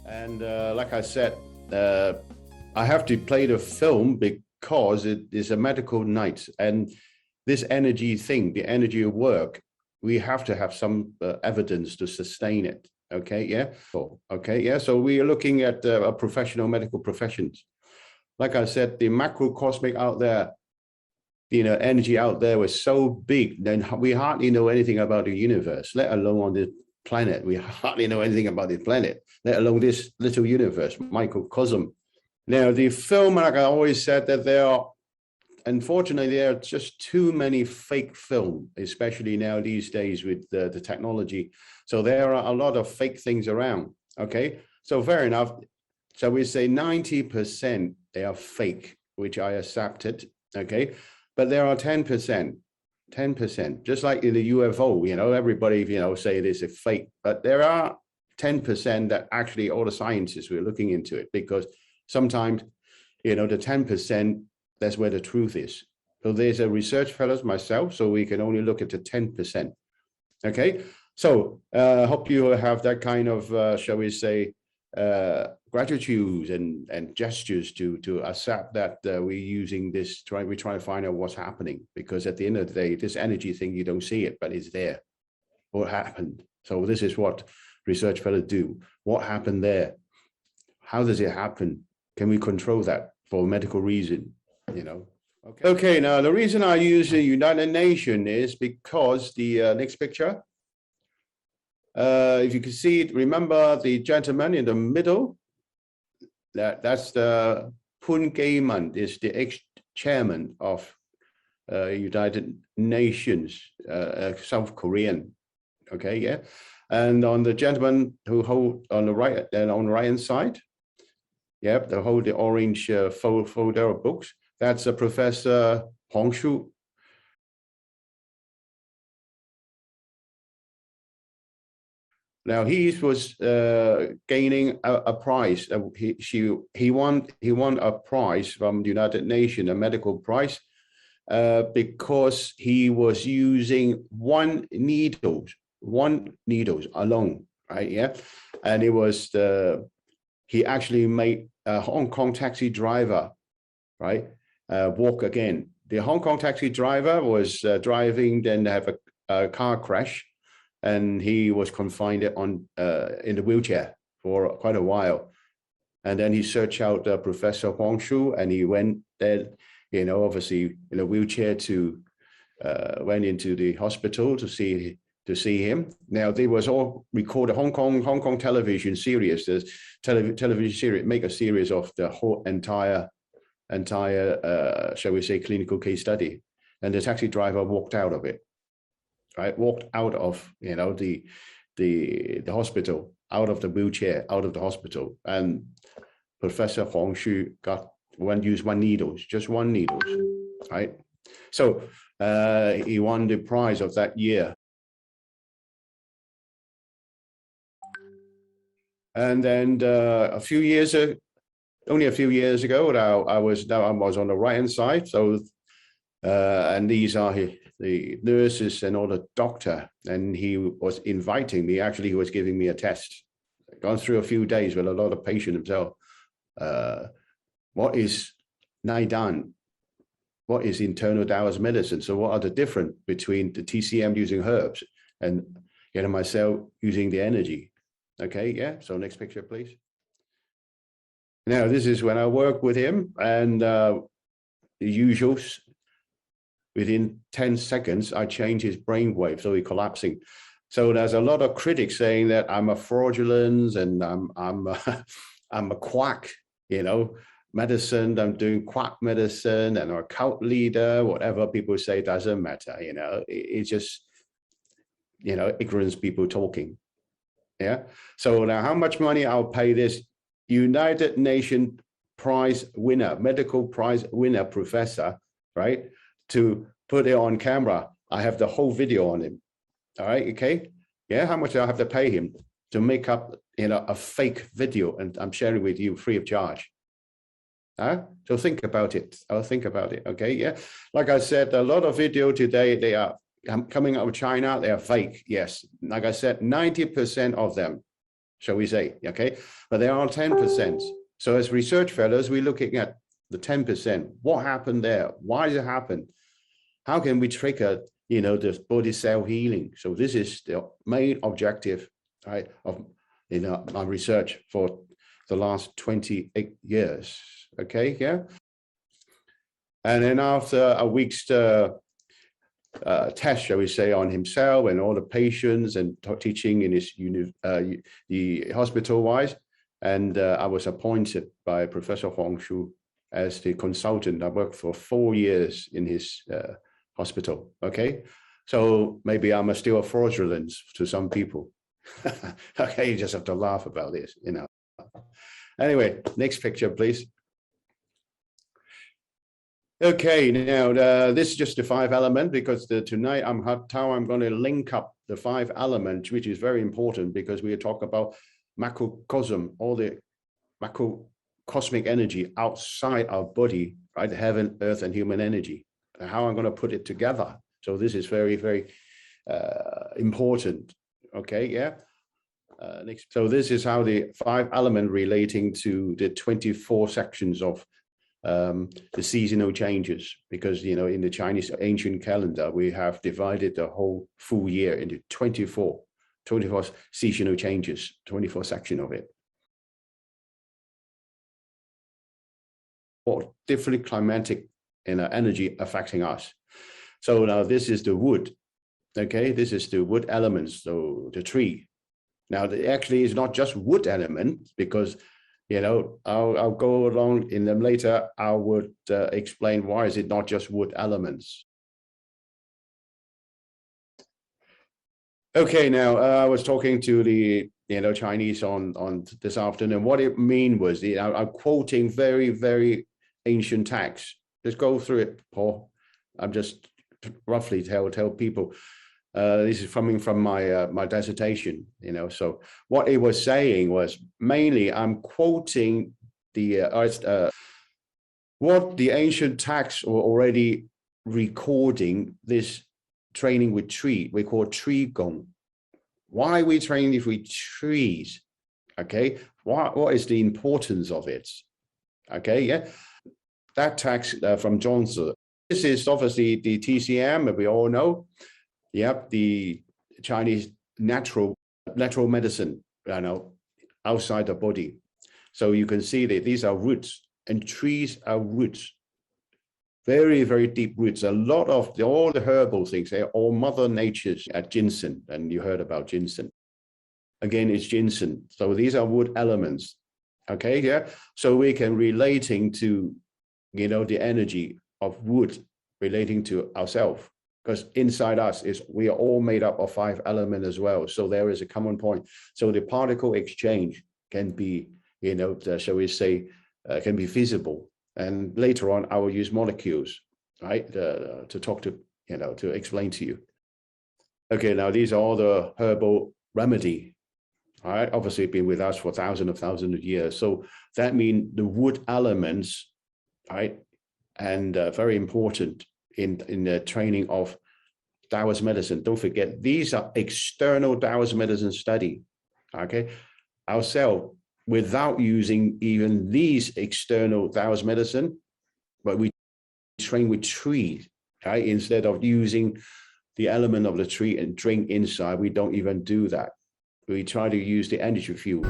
And like I said, I have to play the film because it is a medical night. And this energy thing, the energy of work, we have to have some evidence to sustain it. Okay, yeah. Okay, yeah. So we are looking at a professional medical professions. Like I said, the macrocosmic out there, energy out there was so big, then we hardly know anything about the universe, let alone on the planet. We hardly know anything about the planet, let alone this little universe, microcosm. Now, the film, like I always said, that unfortunately, there are just too many fake film, especially now these days with the technology. So there are a lot of fake things around. Okay, so fair enough. So we say 90% they are fake, which I accepted. Okay, but there are 10%, just like in the UFO, everybody, say it is a fake, but there are 10% that actually all the scientists were looking into it, because sometimes, the 10%, that's where the truth is. So there's a research fellows myself, so we can only look at the 10%. Okay, so hope you have that kind of, shall we say, gratitude and gestures to accept that we're using this, we're trying to find out what's happening, because at the end of the day, this energy thing, you don't see it, but it's there. What happened? So this is what research fellows do. What happened there? How does it happen? Can we control that for medical reason? Okay, now the reason I use the United Nations is because the next picture, if you can see it, remember the gentleman in the middle, that's the Pun Gaiman, is the ex-chairman of United Nations, South Korean. Okay, yeah. And on the gentleman who hold on the right, and on the right hand side, yep, they hold the orange folder of books. That's a Professor Hong Shu. Now he was gaining a prize. He won a prize from the United Nations, a medical prize, because he was using one needle alone, right? Yeah, and it was he actually made a Hong Kong taxi driver, right, walk again. The Hong Kong taxi driver was driving, then have a car crash, and he was confined in the wheelchair for quite a while. And then he searched out Professor Huang Shu, and he went there, obviously in a wheelchair, went into the hospital to see him. Now, they was all recorded, Hong Kong television series, the television series, make a series of the whole entire, shall we say, clinical case study. And the taxi driver walked out of it. Right, walked out of the hospital, out of the wheelchair, out of the hospital, and Professor Huang Shu used one needle, just one needle, right? So he won the prize of that year. And then only a few years ago, I was on the right hand side. So and these are the nurses and all the doctor, and he was inviting me. Actually, he was giving me a test. Gone through a few days with a lot of patient himself. What is Naidan? What is internal Taoist medicine? So what are the difference between the TCM using herbs and myself using the energy? Okay, yeah. So next picture, please. Now, this is when I work with him, and the usuals. Within 10 seconds, I change his brainwave, so he's collapsing. So there's a lot of critics saying that I'm a fraudulent and I'm a quack, medicine. I'm doing quack medicine, and I'm a cult leader. Whatever people say doesn't matter. It's just ignorance people talking. Yeah. So now, how much money I'll pay this United Nations prize winner, medical prize winner professor, right, to put it on camera? I have the whole video on him. All right, okay. Yeah, how much do I have to pay him to make up, a fake video, and I'm sharing with you free of charge? So think about it. I'll think about it. Okay, yeah. Like I said, a lot of video today, they are coming out of China. They are fake. Yes, like I said, 90% of them shall we say, okay? But there are 10%. So as research fellows, we're looking at the 10%. What happened there? Why did it happen? How can we trigger, the body cell healing? So this is the main objective, right, of my research for the last 28 years. Okay, yeah. And then after a week's test, shall we say, on himself and all the patients and teaching in his the hospital-wise, and I was appointed by Professor Huang Shu as the consultant. I worked for 4 years in his hospital. Okay, so maybe I'm still a fraudulent to some people. Okay, you just have to laugh about this, Anyway, next picture, please. Okay, now this is just the 5 element, because tonight I'm going to link up the 5 elements, which is very important because we talk about macrocosm, all the macrocosmic energy outside our body, right? Heaven, earth, and human energy. And how I'm going to put it together. So this is very, very important. Okay, yeah. Next. So this is how the 5 elements relating to the 24 sections of the seasonal changes, because in the Chinese ancient calendar we have divided the whole full year into 24 seasonal changes, 24 section of it, or different climatic energy affecting us. So now this is the wood. Okay, this is the wood elements, so the tree. Now actually it's not just wood element, because I'll go along in them later. I would explain why is it not just wood elements. Okay, now I was talking to the Chinese on this afternoon. What it mean was I'm quoting very, very ancient texts. Just go through it, Paul. I'm just roughly tell people. This is coming from my dissertation, So what it was saying was mainly I'm quoting what the ancient texts were already recording. This training with tree, we call Tree Gong. Why are we training with trees? Okay, what is the importance of it? Okay, yeah, that text from Zhuangzi. This is obviously the TCM, we all know. Yep, the Chinese natural medicine, outside the body. So you can see that these are roots, and trees are roots. Very, very deep roots. A lot of all the herbal things, they're all Mother Nature's ginseng, and you heard about ginseng. Again, it's ginseng. So these are wood elements. Okay, yeah. So we can relating to, the energy of wood relating to ourselves. Because inside us we are all made up of 5 elements as well. So there is a common point. So the particle exchange can be, shall we say, can be feasible. And later on, I will use molecules, right, to talk to, to explain to you. Okay, now these are all the herbal remedy, all right? Obviously, been with us for thousands of years. So that means the wood elements, right, and very important in the training of Taoist medicine. Don't forget, these are external Taoist medicine study. Okay, ourselves, without using even these external Taoist medicine, but we train with trees, right? Instead of using the element of the tree and drink inside, we don't even do that. We try to use the energy field.